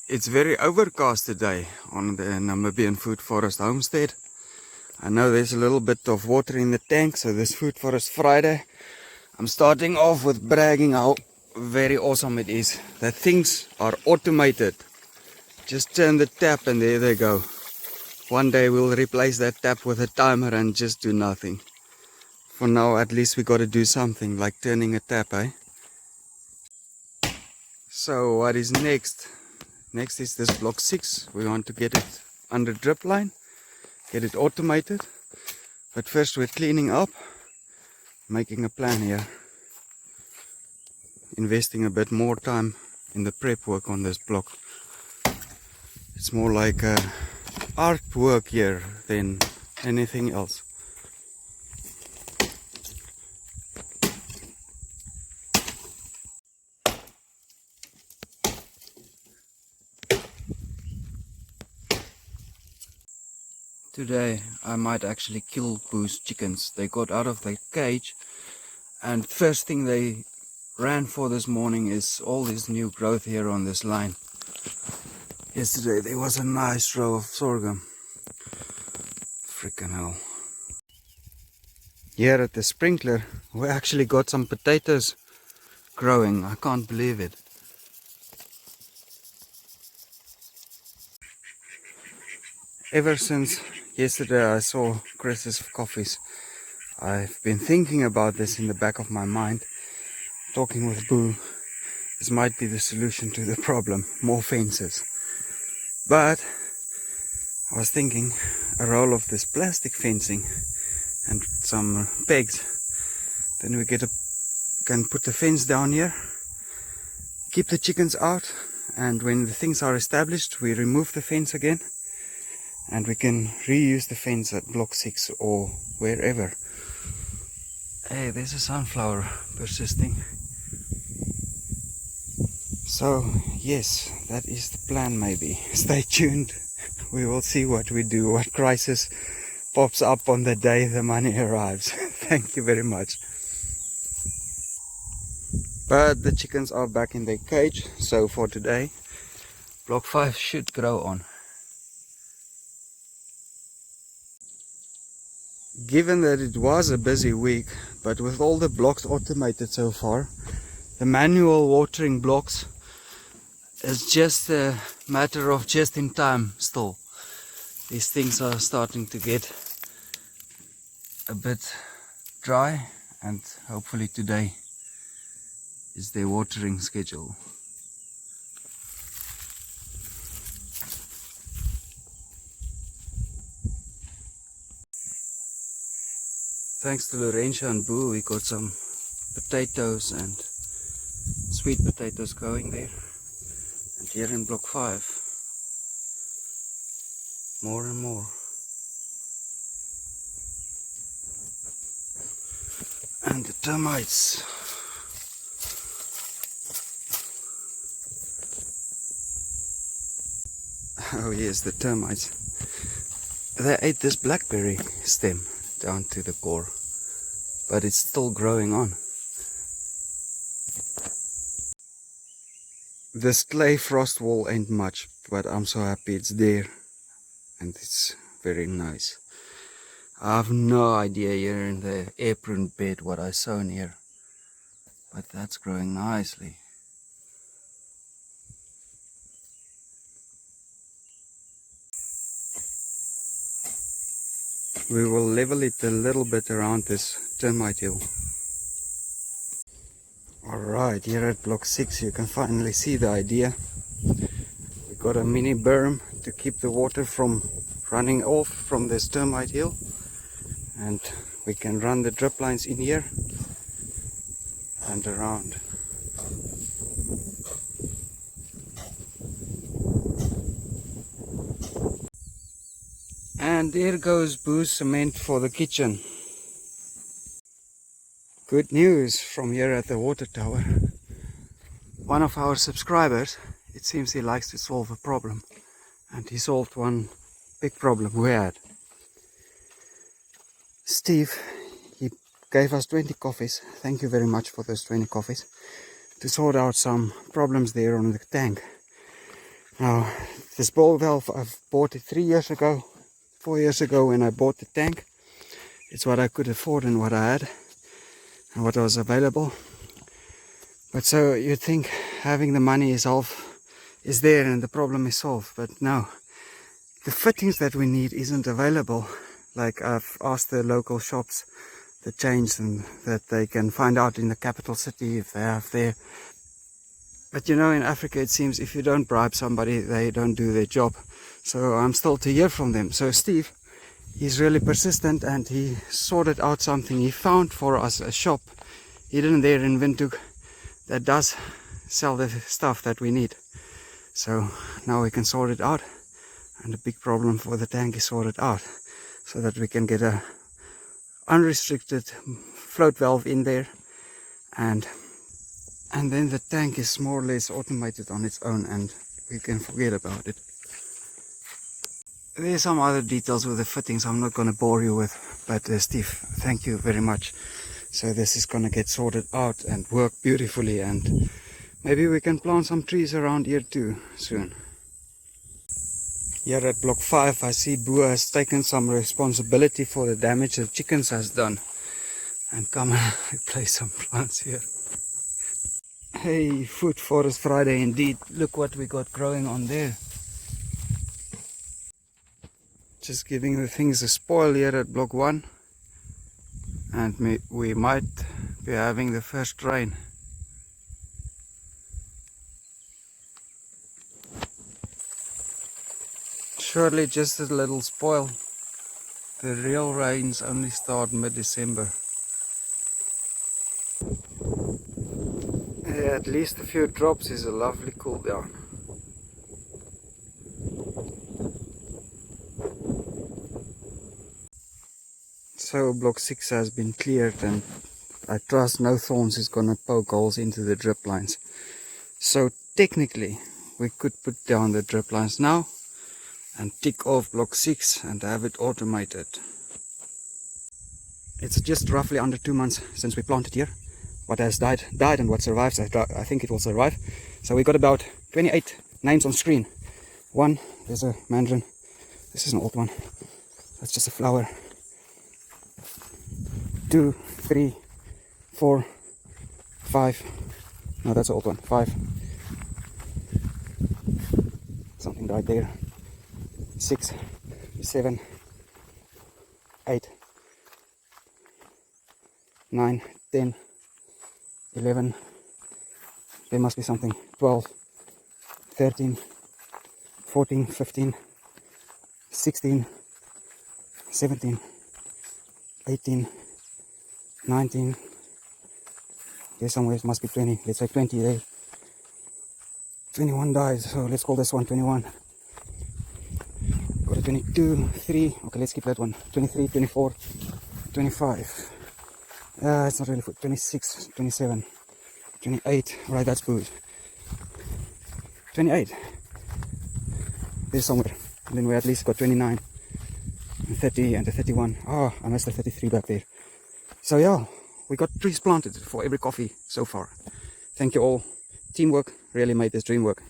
It's very overcast today on the Namibian Food Forest homestead. I know there's a little bit of water in the tank, so this Food Forest Friday, I'm starting off with bragging how very awesome it is that things are automated. Just turn the tap and there they go. One day we'll replace that tap with a timer and just do nothing. For now, at least we got to do something like turning a tap, eh? So what is next? Next is this block 6. We want to get it under drip line, get it automated. But first we're cleaning up, making a plan here. Investing a bit more time in the prep work on this block. It's more like artwork here than anything else. Today I might actually kill Boo's chickens. They got out of their cage and first thing they ran for this morning is all this new growth here on this line. Yesterday there was a nice row of sorghum. Freaking hell. Here at the sprinkler we actually got some potatoes growing. I can't believe it. Ever since yesterday I saw Chris's coffees, I've been thinking about this in the back of my mind, talking with Boo. This might be the solution to the problem, more fences. But I was thinking a roll of this plastic fencing and some pegs, then we can put the fence down here, keep the chickens out, and when the things are established we remove the fence again. And we can reuse the fence at block 6 or wherever. Hey, there's a sunflower persisting. So, yes, that is the plan maybe. Stay tuned. We will see what we do, what crisis pops up on the day the money arrives. Thank you very much. But the chickens are back in their cage, so for today, block 5 should grow on. Given that it was a busy week, but with all the blocks automated so far, the manual watering blocks is just a matter of just in time still. These things are starting to get a bit dry, and hopefully today is their watering schedule. Thanks to Lorenzo and Boo, we got some potatoes and sweet potatoes growing there. And here in block 5, more and more. And the termites. Oh yes, the termites. They ate this blackberry stem down to the core, but it's still growing on. This clay frost wall ain't much, but I'm so happy it's there and it's very nice. I have no idea here in the apron bed what I sown here, but that's growing nicely. We will level it a little bit around this termite hill. Alright, here at block 6 you can finally see the idea. We got a mini berm to keep the water from running off from this termite hill, and we can run the drip lines in here and around. And there goes Boo's cement for the kitchen. Good news from here at the water tower. One of our subscribers, it seems he likes to solve a problem, and he solved one big problem we had. Steve, he gave us 20 coffees. Thank you very much for those 20 coffees to sort out some problems there on the tank. Now, this ball valve, I've bought it 3 years ago, 4 years ago when I bought the tank. It's what I could afford and what I had and what was available. But so you'd think having the money is there and the problem is solved, but no. The fittings that we need isn't available. Like I've asked the local shops the chains and that they can find out in the capital city if they have there. But you know, in Africa it seems if you don't bribe somebody, they don't do their job. So I'm still to hear from them. So Steve, he's really persistent and he sorted out something. He found for us a shop hidden there in Windhoek that does sell the stuff that we need. So now we can sort it out, and the big problem for the tank is sorted out, so that we can get a unrestricted float valve in there, and then the tank is more or less automated on its own and we can forget about it. There's some other details with the fittings I'm not going to bore you with, but Steve, thank you very much. So this is going to get sorted out and work beautifully, and maybe we can plant some trees around here too soon. Here at block 5 I see Boo has taken some responsibility for the damage the chickens has done and come and replace some plants here. Hey, Food Forest Friday indeed. Look what we got growing on there. Just giving the things a spoil here at block 1, and we might be having the first rain. Surely just a little spoil. The real rains only start mid-December. At least a few drops is a lovely cool down. So block 6 has been cleared, and I trust no thorns is gonna poke holes into the drip lines. So technically we could put down the drip lines now and tick off block 6 and have it automated. It's just roughly under 2 months since we planted here. What has died and what survives, I think it will survive. So we got about 28 names on screen. One, there's a mandarin. This is an old one. That's just a flower. 2, 3, 4, 5. No, that's an old one. 5. Something died there. 6, 7, 8, 9, 10, 11. There must be something. 12, 13, 14, 15, 16, 17, 18, 19. There somewhere it must be 20. Let's say 20 there. 21 died, so let's call this one 21. Got a 22, 3. Okay, let's keep that one. 23, 24, 25. It's not really food. 26, 27, 28. Right, that's food. 28. There's somewhere. And then we at least got 29, and 30, and a 31. Oh, I missed the 33 back there. So yeah, we got trees planted for every coffee so far. Thank you all. Teamwork really made this dream work.